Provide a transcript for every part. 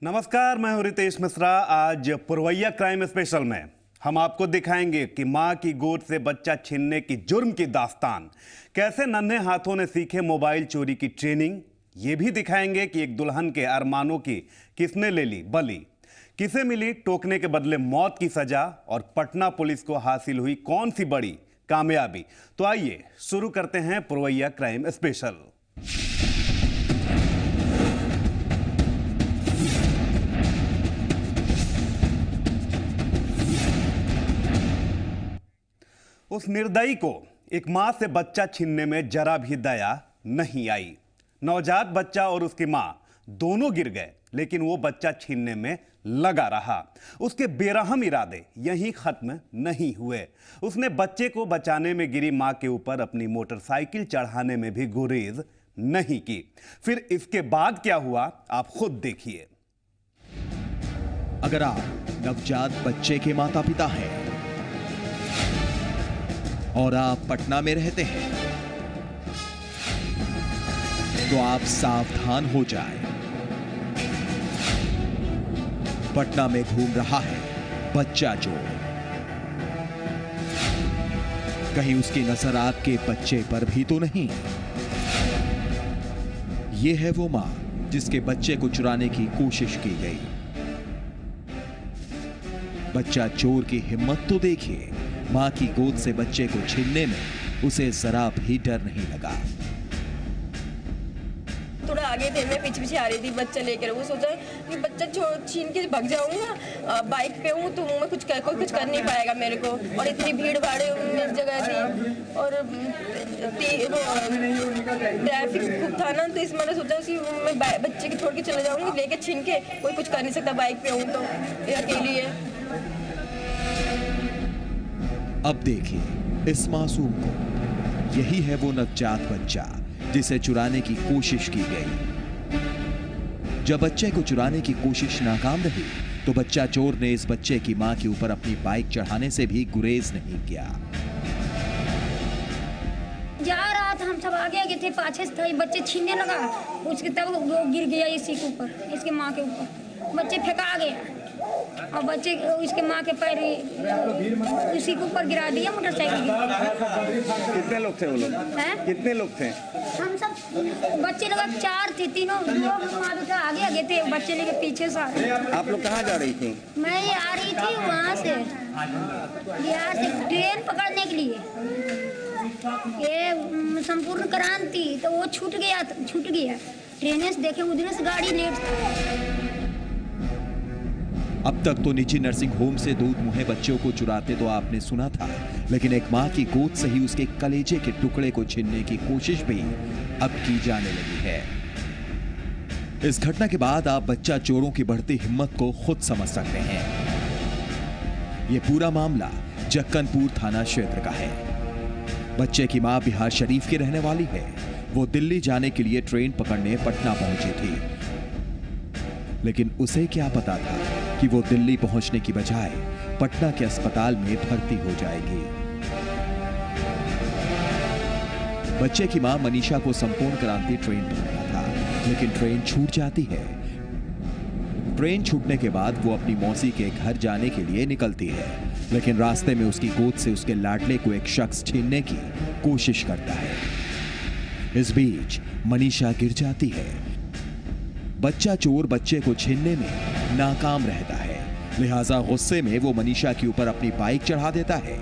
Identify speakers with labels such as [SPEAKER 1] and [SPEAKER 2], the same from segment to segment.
[SPEAKER 1] नमस्कार, मैं हूं रितेश मिश्रा। आज पुरवैया क्राइम स्पेशल में हम आपको दिखाएंगे कि मां की गोद से बच्चा छीनने की जुर्म की दास्तान। कैसे नन्हे हाथों ने सीखे मोबाइल चोरी की ट्रेनिंग। ये भी दिखाएंगे कि एक दुल्हन के अरमानों की किसने ले ली बलि, किसे मिली टोकने के बदले मौत की सजा, और पटना पुलिस को हासिल हुई कौन सी बड़ी कामयाबी। तो आइए शुरू करते हैं पुरवैया क्राइम स्पेशल। उस निर्दयी को एक मां से बच्चा छीनने में जरा भी दया नहीं आई। नवजात बच्चा और उसकी मां दोनों गिर गए, लेकिन वो बच्चा छीनने में लगा रहा। उसके बेरहम इरादे यहीं खत्म नहीं हुए। उसने बच्चे को बचाने में गिरी मां के ऊपर अपनी मोटरसाइकिल चढ़ाने में भी गुरेज नहीं की। फिर इसके बाद क्या हुआ, आप खुद देखिए।
[SPEAKER 2] अगर आप नवजात बच्चे के माता पिता हैं और आप पटना में रहते हैं तो आप सावधान हो जाएं। पटना में घूम रहा है बच्चा चोर। कहीं उसकी नजर आपके बच्चे पर भी तो नहीं। यह है वो मां जिसके बच्चे को चुराने की कोशिश की गई। बच्चा चोर की हिम्मत तो देखिए। मां की गोद से बच्चे को छीनने में उसे जरा भी डर नहीं लगा।
[SPEAKER 3] थोड़ा आगे थे, मैं पीछे पीछे आ रही थी बच्चा लेकर। वो सोचा कि बच्चा छीन के भाग जाऊंगा, बाइक पे हूँ तो मैं कोई कुछ कर नहीं पाएगा मेरे को। और इतनी भीड़ भाड़ इस जगह थी और ट्रैफिक खूब था ना, तो इस मैंने सोचा कि मैं बच्चे की छोड़ के चले जाऊंगी, लेके छीन के। कोई कुछ कर नहीं सकता, बाइक पे हूँ तो अकेली है।
[SPEAKER 2] अब देखिए इस मासूम को। यही है वो नवजात बच्चा जिसे चुराने की कोशिश की गई। जब बच्चे को चुराने की कोशिश नाकाम रही तो बच्चा चोर ने इस बच्चे की मां के ऊपर अपनी बाइक चढ़ाने से भी गुरेज नहीं किया।
[SPEAKER 4] जा रहा था, हम सब आगे थे, पाछे से था, बच्चे छीनने लगा। उसके तब वो गिर गया इसी के ऊपर, इसके माँ के ऊपर। बच्चे फेंका गया और बच्चे इसके माँ के पैर उसी के ऊपर गिरा दिया मोटरसाइकिल।
[SPEAKER 1] कितने लोग थे वो लोग? कितने लोग थे?
[SPEAKER 4] हम सब बच्चे लोग 4 थे, तीनों आगे आगे थे, बच्चे लेके पीछे से।
[SPEAKER 1] आप लोग कहाँ जा रही थी?
[SPEAKER 4] मैं ये आ रही थी वहाँ से, बिहार से, ट्रेन पकड़ने के लिए। ये संपूर्ण क्रांति तो वो छूट गया ट्रेन से। देखे उधर से गाड़ी लेट।
[SPEAKER 2] अब तक तो निजी नर्सिंग होम से दूध मुहे बच्चों को चुराते तो आपने सुना था, लेकिन एक मां की गोद से ही उसके कलेजे के टुकड़े को छीनने की कोशिश भी अब की जाने लगी है। इस घटना के बाद आप बच्चा चोरों की बढ़ती हिम्मत को खुद समझ सकते हैं। यह पूरा मामला जक्कनपुर थाना क्षेत्र का है। बच्चे की मां बिहार शरीफ की रहने वाली है। वो दिल्ली जाने के लिए ट्रेन पकड़ने पटना पहुंची थी, लेकिन उसे क्या पता था कि वो दिल्ली पहुंचने की बजाय पटना के अस्पताल में भर्ती हो जाएगी। बच्चे की मां मनीषा को संपूर्ण क्रांति ट्रेन पकड़ना था, लेकिन ट्रेन छूट जाती है। ट्रेन छूटने के बाद वो अपनी मौसी के घर जाने के लिए निकलती है, लेकिन रास्ते में उसकी गोद से उसके लाडले को एक शख्स छीनने की कोशिश करता है। इस बीच मनीषा गिर जाती है। बच्चा चोर बच्चे को छीनने में नाकाम रहता है, लिहाजा गुस्से में वो मनीषा के ऊपर अपनी बाइक चढ़ा देता है।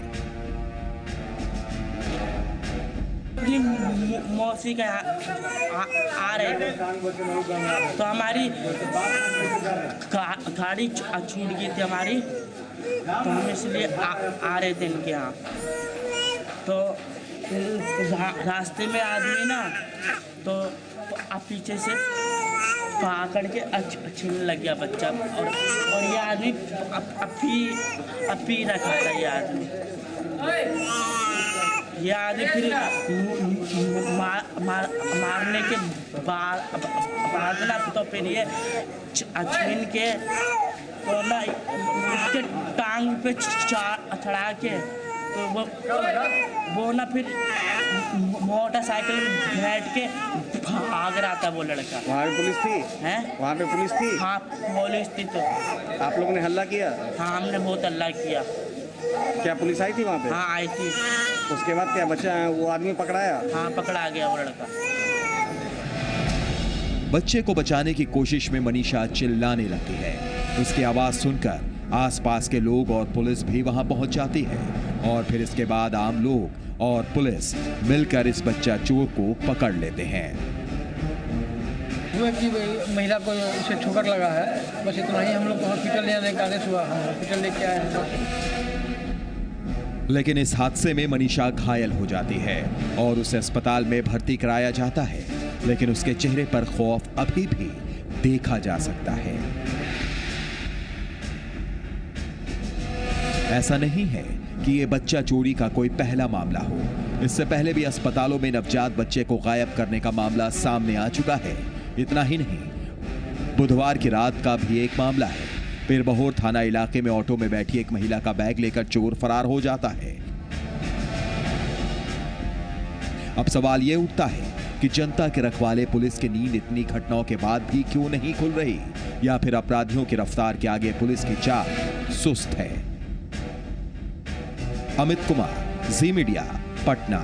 [SPEAKER 5] मौसी का आ रहे थे तो हमारी गाड़ी छूट गई थी हमारी, तो हम इसलिए आ रहे थे इनके यहाँ। तो रास्ते में आदमी ना तो आप पीछे से पकड़ के छीनने लग गया बच्चा। और ये आदमी पी रखा था। ये आदमी फिर मारने के बाद ना तो फिर ये छीन के तो ना इसके टांग पे चढ़ा के तो वो ना फिर मोटरसाइकिल बैठ के भाग रहा था वो लड़का।
[SPEAKER 6] वहाँ पे पुलिस थी?
[SPEAKER 5] हैं?
[SPEAKER 6] वहाँ पे पुलिस थी?
[SPEAKER 5] हाँ पुलिस थी। तो
[SPEAKER 6] आप लोगों ने हल्ला किया?
[SPEAKER 5] हाँ हमने बहुत हल्ला किया।
[SPEAKER 6] क्या पुलिस आई थी वहाँ पे?
[SPEAKER 5] हाँ आई थी।
[SPEAKER 6] उसके बाद क्या बच्चा वो आदमी पकड़ाया?
[SPEAKER 5] हाँ पकड़ा गया वो लड़का।
[SPEAKER 2] बच्चे को बचाने की कोशिश में मनीषा चिल्लाने लगती है। उसकी आवाज सुनकर आसपास के लोग और पुलिस भी वहां पहुंच जाती है और फिर इसके बाद आम लोग और पुलिस मिलकर इस बच्चा चोर को पकड़ लेते हैं।
[SPEAKER 7] हुआ कि महिला को उसे ठोकर लगा है, बस इतना ही। हम लोग को हॉस्पिटल ले जाने का आदेश हुआ, हम हॉस्पिटल लेके आए हैं।
[SPEAKER 2] लेकिन इस हादसे में मनीषा घायल हो जाती है और उसे अस्पताल में भर्ती कराया जाता है, लेकिन उसके चेहरे पर खौफ अभी भी देखा जा सकता है। ऐसा नहीं है कि ये बच्चा चोरी का कोई पहला मामला हो। इससे पहले भी अस्पतालों में नवजात बच्चे को गायब करने का मामला सामने आ चुका है। इतना ही नहीं, बुधवार की रात का भी एक मामला है। पीरबहोर थाना इलाके में ऑटो में बैठी एक महिला का बैग लेकर चोर फरार हो जाता है। अब सवाल यह उठता है कि जनता के रखवाले पुलिस की नींद इतनी घटनाओं के बाद भी क्यों नहीं खुल रही, या फिर अपराधियों की रफ्तार के आगे पुलिस की चाल सुस्त है। अमित कुमार, जी मीडिया, पटना।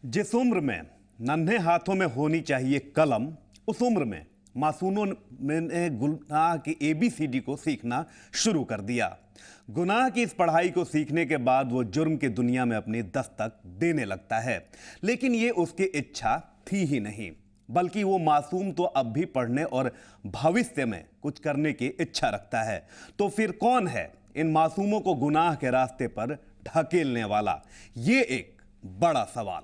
[SPEAKER 1] जिस उम्र में नन्हे हाथों में होनी चाहिए कलम, उस उम्र में मासूमों ने गुनाह की ABCD को सीखना शुरू कर दिया। गुनाह की इस पढ़ाई को सीखने के बाद वो जुर्म की दुनिया में अपनी दस्तक देने लगता है। लेकिन ये उसकी इच्छा थी ही नहीं, बल्कि वो मासूम तो अब भी पढ़ने और भविष्य में कुछ करने की इच्छा रखता है। तो फिर कौन है इन मासूमों को गुनाह के रास्ते पर ढकेलने वाला? ये एक बड़ा सवाल।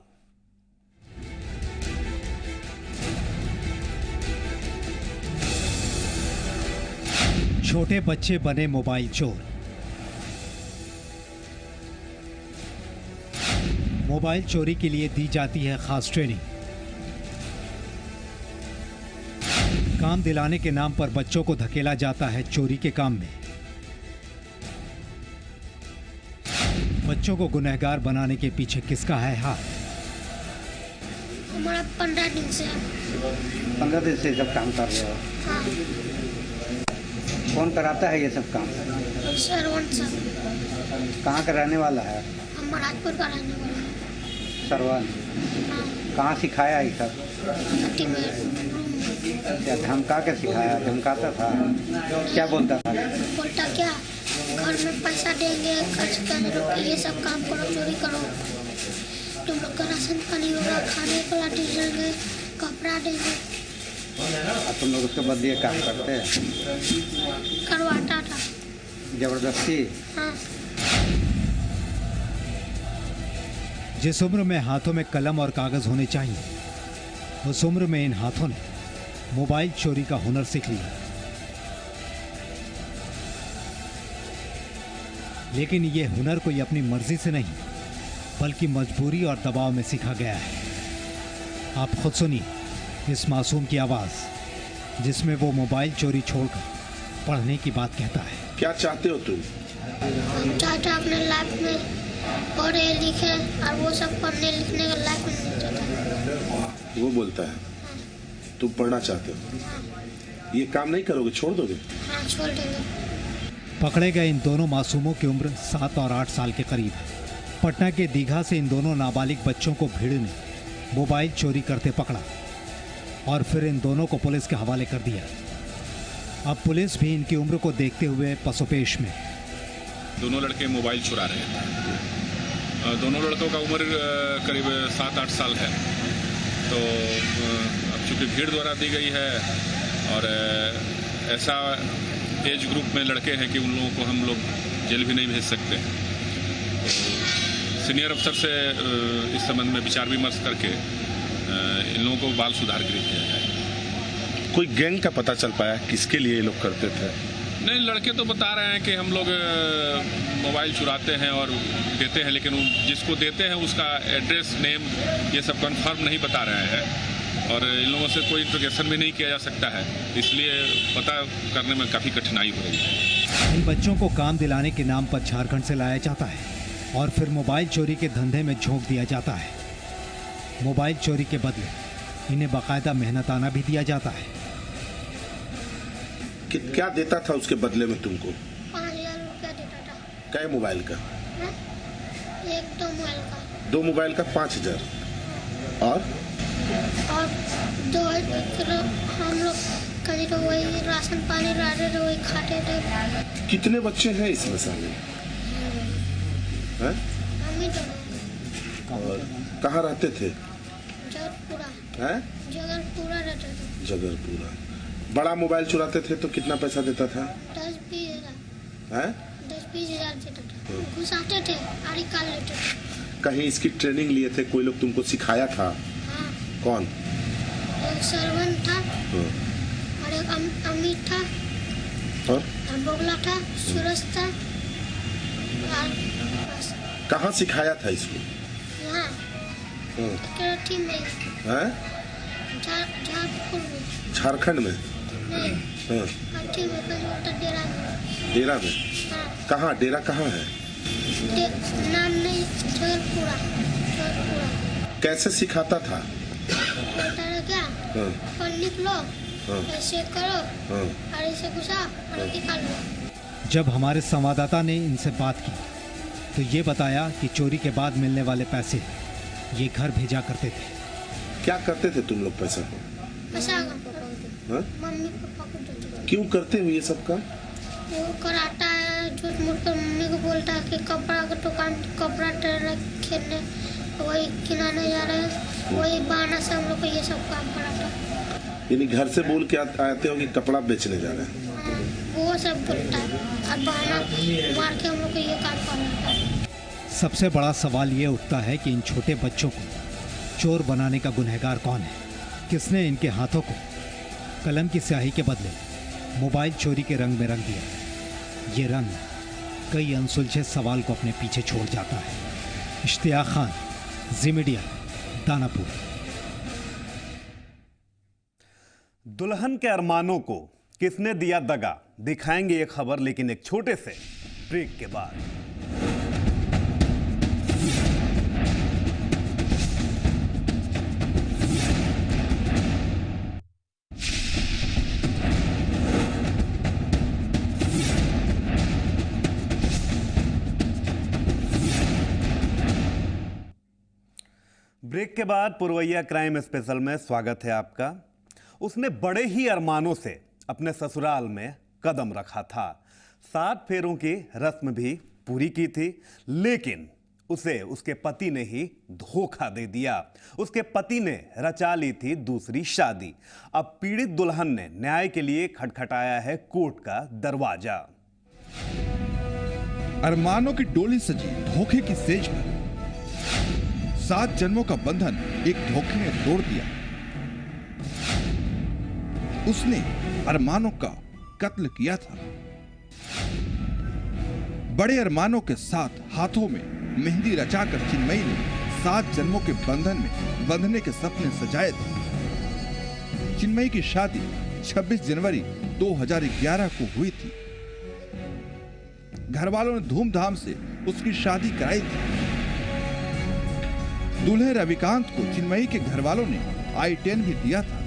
[SPEAKER 8] छोटे बच्चे बने मोबाइल चोर। मोबाइल चोरी के लिए दी जाती है खास ट्रेनिंग। काम दिलाने के नाम पर बच्चों को धकेला जाता है चोरी के काम में। बच्चों को गुनहगार बनाने के पीछे किसका है हाथ?
[SPEAKER 9] हमारा 15 दिन से।
[SPEAKER 6] 15 दिन से सब काम कर रहे हो?
[SPEAKER 9] हाँ।
[SPEAKER 6] कौन कराता है ये सब काम?
[SPEAKER 9] सरवन सब।
[SPEAKER 6] कहाँ का रहने वाला है?
[SPEAKER 9] हम महाराजपुर का रहने वाला है।
[SPEAKER 6] सरवन?
[SPEAKER 9] हाँ।
[SPEAKER 6] कहाँ सिखाया ये सब?
[SPEAKER 9] छुट्टी में
[SPEAKER 6] क्या धमका के सिखाया? धमकाता था? क्या बोलता था?
[SPEAKER 9] बोलता क्या, घर में पैसा देंगे, खर्च करने, ये सब काम करो, चोरी करो, तुम लोग का राशन पानी होगा, खाने को लाठी देंगे, कपड़ा देंगे।
[SPEAKER 6] और तुम लोग उसके बदले काम करते हैं?
[SPEAKER 9] करवाता था
[SPEAKER 6] जबरदस्ती?
[SPEAKER 9] हाँ।
[SPEAKER 8] जिस उम्र में हाथों में कलम और कागज होने चाहिए, उस उम्र में इन हाथों ने मोबाइल चोरी का हुनर सीख लिया। लेकिन यह हुनर कोई अपनी मर्जी से नहीं, बल्कि मजबूरी और दबाव में सीखा गया है। आप खुद सुनिए इस मासूम की आवाज, जिसमें वो मोबाइल चोरी छोड़कर पढ़ने की बात कहता है।
[SPEAKER 10] क्या चाहते हो तुम?
[SPEAKER 9] हम चाहते अपने लाइफ में पढ़े लिखे, और वो सब पढ़ने लिखने का लाइफ में नहीं चाहता।
[SPEAKER 10] वो बोलता है तुम पढ़ना चाहते हो, ये काम नहीं करोगे, छोड़ दोगे?
[SPEAKER 9] हाँ, छोड़ देंगे।
[SPEAKER 8] पकड़े गए इन दोनों मासूमों की उम्र 7 और 8 साल के करीब है। पटना के दीघा से इन दोनों नाबालिग बच्चों को भीड़ ने मोबाइल चोरी करते पकड़ा और फिर इन दोनों को पुलिस के हवाले कर दिया। अब पुलिस भी इनकी उम्र को देखते हुए पसोपेश में।
[SPEAKER 11] दोनों लड़के मोबाइल चुरा रहे हैं। दोनों लड़कों का उम्र करीब 7-8 साल है। तो अब चूँकि भीड़ द्वारा दी गई है और ऐसा एज ग्रुप में लड़के हैं कि उन लोगों को हम लोग जेल भी नहीं भेज सकते। तो सीनियर अफसर से इस संबंध में विचार विमर्श करके इन लोगों को बाल सुधार गृह किया जाए।
[SPEAKER 10] कोई गैंग का पता चल पाया किसके लिए ये लोग करते थे?
[SPEAKER 11] नहीं, लड़के तो बता रहे हैं कि हम लोग मोबाइल चुराते हैं और देते हैं, लेकिन जिसको देते हैं उसका एड्रेस, नेम, ये सब कंफर्म नहीं बता रहे हैं और इन लोगों से कोई इंट्रोगेशन भी नहीं किया जा सकता है, इसलिए पता करने में काफ़ी कठिनाई हो रही है।
[SPEAKER 8] इन बच्चों को काम दिलाने के नाम पर झारखंड से लाया जाता है और फिर मोबाइल चोरी के धंधे में झोंक दिया जाता है। मोबाइल चोरी के बदले इन्हें बाकायदा मेहनताना भी दिया जाता है।
[SPEAKER 10] क्या देता था उसके बदले में तुमको?
[SPEAKER 9] 5,000 रुपया देता था।
[SPEAKER 10] कै मोबाइल का?
[SPEAKER 9] एक 2 मोबाइल का।
[SPEAKER 10] 2 मोबाइल का 5,000 और
[SPEAKER 9] 2 हम लोग कभी तो वही राशन पानी लाते थे, वही खाते थे।
[SPEAKER 10] कितने बच्चे हैं इस मसाले में?
[SPEAKER 9] हम ही दोनों।
[SPEAKER 10] और कहाँ रहते थे?
[SPEAKER 9] जगरपुरा। जगरपुरा रहते थे।
[SPEAKER 10] जगरपुरा। बड़ा मोबाइल चुराते थे तो कितना पैसा देता था?
[SPEAKER 9] 10-20 हज़ार। 10-20 हज़ार देता था। घुसाते थे, आड़ी काट लेते थे।
[SPEAKER 10] कहीं इसकी ट्रेनिंग लिए थे? कोई लोग तुमको सिखाया था?
[SPEAKER 9] हाँ।
[SPEAKER 10] कौन?
[SPEAKER 9] एक सरवन था और एक अमित था
[SPEAKER 10] और
[SPEAKER 9] बोगला था, सूरज था और बस।
[SPEAKER 10] कहाँ सिखाया था इसको?
[SPEAKER 9] यहाँ केरठी में। झारखंड में।
[SPEAKER 10] झारखंड में?
[SPEAKER 9] नहीं। केरठी में डेरा में।
[SPEAKER 10] डेरा में?
[SPEAKER 9] हाँ।
[SPEAKER 10] कहाँ डेरा कहाँ है?
[SPEAKER 9] नाम नहीं, जगरपुरा।
[SPEAKER 10] कैसे सिखाता था?
[SPEAKER 9] बताया क्या? और निकलो, ऐसे करो और ऐसे घुसा और निकालो।
[SPEAKER 8] जब हमारे संवाददाता ने इनसे बात की तो ये बताया कि चोरी के बाद मिलने वाले पैसे ये घर भेजा करते थे।
[SPEAKER 10] क्या करते थे तुम लोग पैसा को?
[SPEAKER 9] मम्मी पापा को देते।
[SPEAKER 10] क्यों करते हो ये सब काम?
[SPEAKER 9] वो कराता है, झूठ मूठ कर मम्मी को बोलता है कि कपड़ा का दुकान, कपड़ा खेलने वही खिलाने जा रहे हैं, वही बहाना से हम लोग को ये सब काम कराता है।
[SPEAKER 10] यानी घर से बोल के आते हो कि कपड़ा बेचने जा रहे हैं?
[SPEAKER 9] वो सब बोलता है और बहाना मार के हम लोग को ये काम कराता है।
[SPEAKER 8] सबसे बड़ा सवाल ये उठता है कि इन छोटे बच्चों को चोर बनाने का गुनहगार कौन है? किसने इनके हाथों को कलम की स्याही के बदले मोबाइल चोरी के रंग में रंग दिया? ये रंग कई अनसुलझे सवाल को अपने पीछे छोड़ जाता है। इश्तियाक खान, जी मीडिया, दानापुर।
[SPEAKER 1] दुल्हन के अरमानों को किसने दिया दगा, दिखाएंगे ये खबर, लेकिन एक छोटे से ब्रेक के बाद। ब्रेक के बाद पुरवैया क्राइम स्पेशल में स्वागत है आपका। उसने बड़े ही अरमानों से अपने ससुराल में कदम रखा था। 7 फेरों की रस्म भी पूरी की थी, लेकिन उसे उसके पति ने ही धोखा दे दिया। उसके पति ने रचा ली थी दूसरी शादी। अब पीड़ित दुल्हन ने न्याय के लिए खटखटाया है कोर्ट का दरवाजा।
[SPEAKER 12] अरमानों की डोली सजी धोखे की सेज पर 7 जन्मों का बंधन एक धोखे ने तोड़ दिया। उसने अरमानों का कत्ल किया था। बड़े अरमानों के साथ हाथों में मेहंदी रचाकर चिन्मयी ने 7 जन्मों के बंधन में बंधने के सपने सजाए थे। चिन्मयी की शादी 26 जनवरी 2011 को हुई थी। घर वालों ने धूमधाम से उसकी शादी कराई थी। दूल्हे रविकांत को चिन्मयी के घर वालों ने I-10 भी दिया था,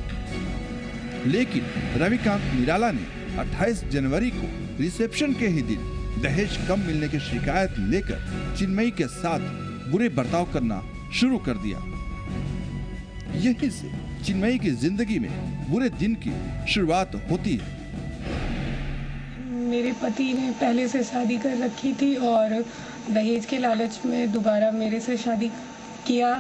[SPEAKER 12] लेकिन रविकांत निराला ने 28 जनवरी को रिसेप्शन के ही दिन दहेज कम मिलने की शिकायत लेकर चिन्मयी के साथ बुरे बर्ताव करना शुरू कर दिया। यहीं से चिन्मयी की जिंदगी में बुरे दिन की शुरुआत होती है।
[SPEAKER 13] मेरे पति ने पहले से शादी कर रखी थी और दहेज के लालच में दोबारा मेरे से शादी किया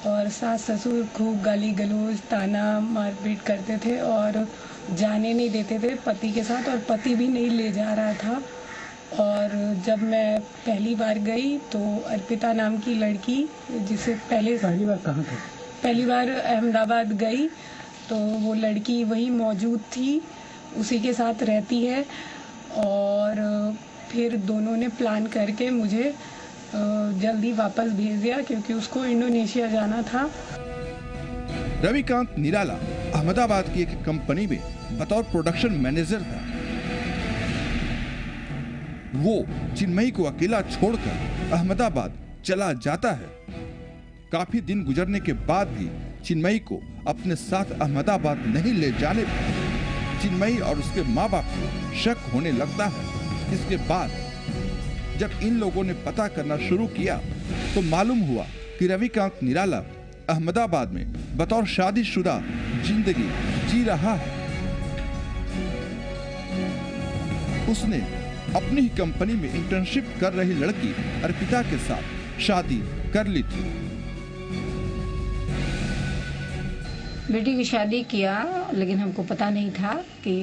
[SPEAKER 13] और सास ससुर खूब गाली गलौज ताना मारपीट करते थे और जाने नहीं देते थे पति के साथ, और पति भी नहीं ले जा रहा था। और जब मैं पहली बार गई तो अर्पिता नाम की लड़की, जिसे पहले
[SPEAKER 7] पहली बार कहाँ थे?
[SPEAKER 13] पहली बार अहमदाबाद गई तो वो लड़की वहीं मौजूद थी, उसी के साथ रहती है। और फिर दोनों ने प्लान करके मुझे जल्दी वापस भेज दिया क्योंकि उसको इंडोनेशिया जाना था।
[SPEAKER 12] रविकांत निराला अहमदाबाद की एक कंपनी में बतौर प्रोडक्शन मैनेजर था। वो चिन्मयी को अकेला छोड़कर अहमदाबाद चला जाता है। काफी दिन गुजरने के बाद भी चिन्मयी को अपने साथ अहमदाबाद नहीं ले जाने पर चिन्मयी और उसके माँ बाप को शक होने लगता है। इसके बाद जब इन लोगों ने पता करना शुरू किया तो मालूम हुआ कि रविकांत निराला अहमदाबाद में बतौर शादीशुदा जिंदगी जी रहा है। उसने अपनी ही कंपनी में इंटर्नशिप कर रही लड़की अर्पिता के साथ शादी कर ली थी।
[SPEAKER 14] बेटी की शादी किया, लेकिन हमको पता नहीं था कि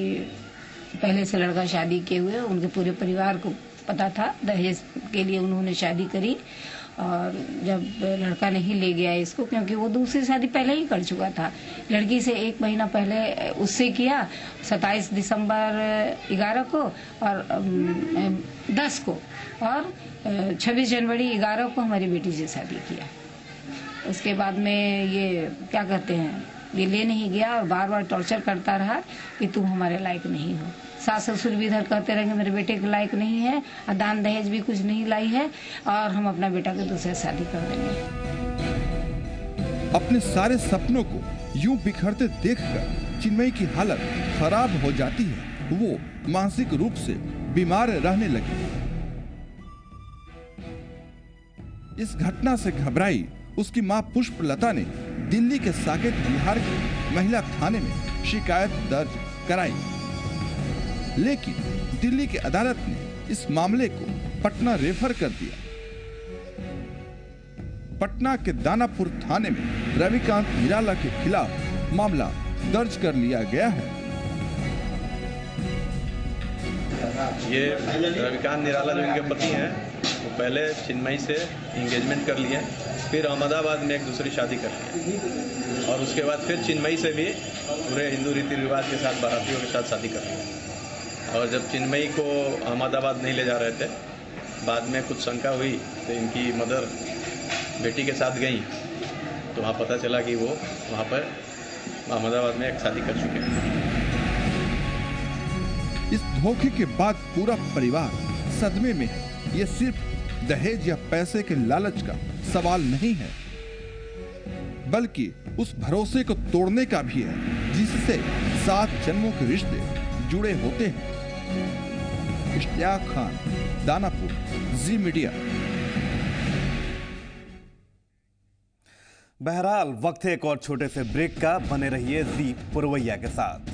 [SPEAKER 14] पहले से लड़का शादी किए हुए। उनके पूरे परिवार को पता था, दहेज के लिए उन्होंने शादी करी। और जब लड़का नहीं ले गया इसको, क्योंकि वो दूसरी शादी पहले ही कर चुका था, लड़की से 1 महीना पहले उससे किया, 27 दिसंबर 11 को और 10 को, और 26 जनवरी 11 को हमारी बेटी से शादी किया। उसके बाद में ये क्या कहते हैं, ये ले नहीं गया और बार बार टॉर्चर करता रहा कि तुम हमारे लायक नहीं हो। सास ससुर भी इधर कहते रहेंगे मेरे बेटे के लायक नहीं है, और दान दहेज भी कुछ नहीं लाई है, और हम अपना बेटा के दूसरे शादी कर देंगे।
[SPEAKER 12] अपने सारे सपनों को यूं बिखरते देखकर चिन्मयी की हालत खराब हो जाती है। वो मानसिक रूप से बीमार रहने लगी। इस घटना से घबराई उसकी मां पुष्पलता ने दिल्ली के साकेत बिहार के महिला थाने में शिकायत दर्ज कराई, लेकिन दिल्ली की अदालत ने इस मामले को पटना रेफर कर दिया। पटना के दानापुर थाने में रविकांत निराला के खिलाफ मामला दर्ज कर लिया गया है।
[SPEAKER 15] ये रविकांत निराला जो इनके पति हैं, वो पहले चिन्मयी से एंगेजमेंट कर लिए, फिर अहमदाबाद में एक दूसरी शादी कर ली, और उसके बाद फिर चिन्मयी से भी पूरे हिंदू रीति रिवाज के साथ बारातियों के साथ शादी कर ली। और जब चिन्मयी को अहमदाबाद नहीं ले जा रहे थे, बाद में कुछ शंका हुई तो इनकी मदर बेटी के साथ गई, तो वहाँ पता चला कि वो वहाँ पर अहमदाबाद में एक शादी कर चुके हैं।
[SPEAKER 12] इस धोखे के बाद पूरा परिवार सदमे में है। ये सिर्फ दहेज या पैसे के लालच का सवाल नहीं है, बल्कि उस भरोसे को तोड़ने का भी है जिससे 7 जन्मों के रिश्ते जुड़े होते हैं। इश्तियाक खान, दानापुर, जी मीडिया।
[SPEAKER 1] बहरहाल वक्त है एक और छोटे से ब्रेक का। बने रहिए जी पुरवैया के साथ।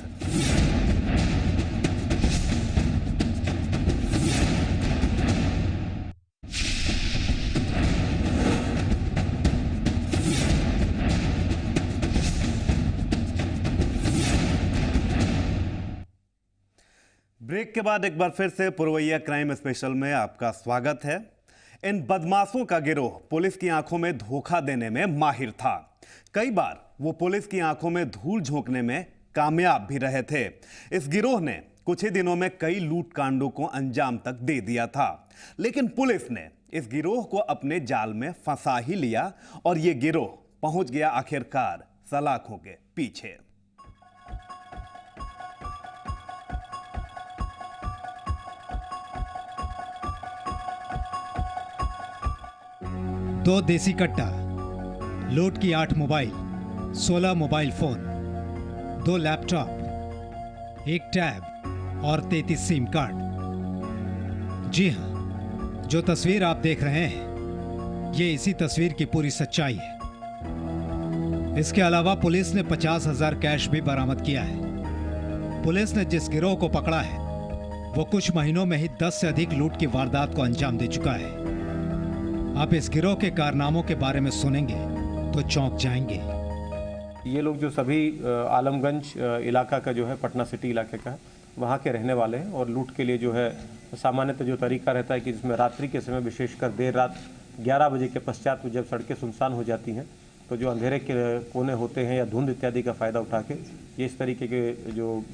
[SPEAKER 1] ब्रेक के बाद एक बार फिर से पुरवैया क्राइम स्पेशल में आपका स्वागत है। इन बदमाशों का गिरोह पुलिस की आंखों में धोखा देने में माहिर था। कई बार वो पुलिस की आंखों में धूल झोंकने में कामयाब भी रहे थे। इस गिरोह ने कुछ ही दिनों में कई लूट कांडों को अंजाम तक दे दिया था, लेकिन पुलिस ने इस गिरोह को अपने जाल में फंसा ही लिया और ये गिरोह पहुंच गया आखिरकार सलाखों के पीछे।
[SPEAKER 8] दो देसी कट्टा, लूट की 8 mobile, 16 mobile phone, 2 laptop, 1 tab और 33 सिम कार्ड। जी हां, जो तस्वीर आप देख रहे हैं, ये इसी तस्वीर की पूरी सच्चाई है। इसके अलावा पुलिस ने 50,000 कैश भी बरामद किया है। पुलिस ने जिस गिरोह को पकड़ा है, वो कुछ महीनों में ही 10 से अधिक लूट की वारदात को अंजाम दे चुका है। आप इस गिरोह के कारनामों के बारे में सुनेंगे तो चौंक जाएंगे।
[SPEAKER 16] ये लोग जो सभी आलमगंज इलाका का जो है, पटना सिटी इलाके का है, वहाँ के रहने वाले हैं। और लूट के लिए जो है सामान्यतः जो तरीका रहता है कि जिसमें रात्रि के समय, विशेषकर देर रात 11 बजे के पश्चात जब सड़कें सुनसान हो जाती हैं, तो जो अंधेरे के कोने होते हैं या धुंध इत्यादि का फ़ायदा उठा के ये इस तरीके के जो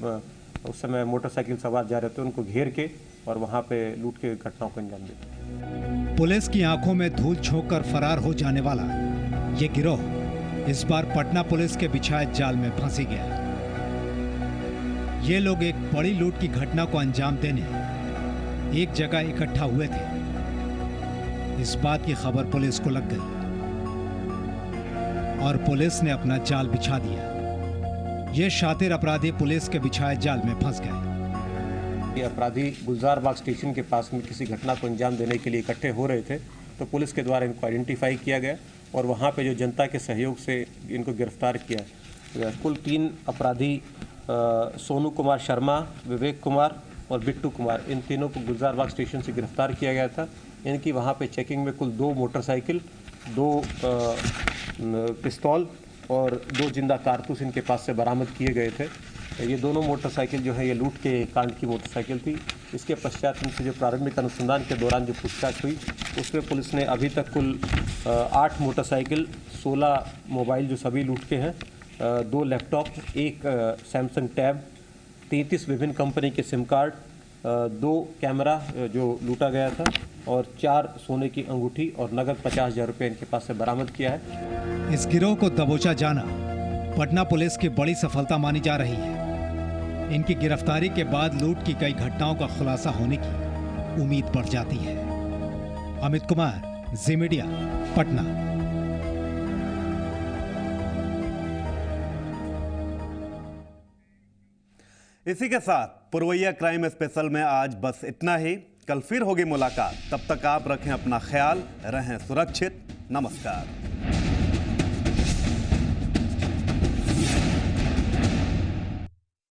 [SPEAKER 16] उस समय मोटरसाइकिल सवार जा रहे थे उनको घेर के और वहाँ पे लूट के घटनाओं को अंजाम देते।
[SPEAKER 8] पुलिस की आंखों में धूल झोंककर फरार हो जाने वाला ये गिरोह इस बार पटना पुलिस के बिछाए जाल में फंसी गया। ये लोग एक बड़ी लूट की घटना को अंजाम देने एक जगह इकट्ठा हुए थे। इस बात की खबर पुलिस को लग गई और पुलिस ने अपना जाल बिछा दिया। ये शातिर अपराधी पुलिस के बिछाए जाल में फंस गए।
[SPEAKER 16] ये अपराधी गुलजार बाग स्टेशन के पास में किसी घटना को अंजाम देने के लिए इकट्ठे हो रहे थे, तो पुलिस के द्वारा इनको आइडेंटिफाई किया गया और वहाँ पे जो जनता के सहयोग से इनको गिरफ्तार किया। कुल 3 अपराधी सोनू कुमार शर्मा, विवेक कुमार और बिट्टू कुमार, इन तीनों को गुलजार बाग स्टेशन से गिरफ्तार किया गया था। इनकी वहाँ पे चेकिंग में कुल 2 मोटरसाइकिल, 2 पिस्तौल और 2 जिंदा कारतूस इनके पास से बरामद किए गए थे। ये दोनों मोटरसाइकिल जो है ये लूट के कांड की मोटरसाइकिल थी। इसके पश्चात इनसे जो प्रारंभिक अनुसंधान के दौरान जो पूछताछ हुई उसमें पुलिस ने अभी तक कुल 8 मोटरसाइकिल, 16 मोबाइल जो सभी लूट के हैं, 2 लैपटॉप, 1 सैमसंग टैब, 33 विभिन्न कंपनी के सिम कार्ड, 2 कैमरा जो लूटा गया था और 4 सोने की अंगूठी और नगद 50,000 रुपये इनके पास से बरामद किया है।
[SPEAKER 8] इस गिरोह को दबोचा जाना पटना पुलिस की बड़ी सफलता मानी जा रही है। इनकी गिरफ्तारी के बाद लूट की कई घटनाओं का खुलासा होने की उम्मीद बढ़ जाती है। अमित कुमार, जी मीडिया, पटना।
[SPEAKER 1] इसी के साथ पुरवैया क्राइम स्पेशल में आज बस इतना ही। कल फिर होगी मुलाकात। तब तक आप रखें अपना ख्याल, रहें सुरक्षित। नमस्कार।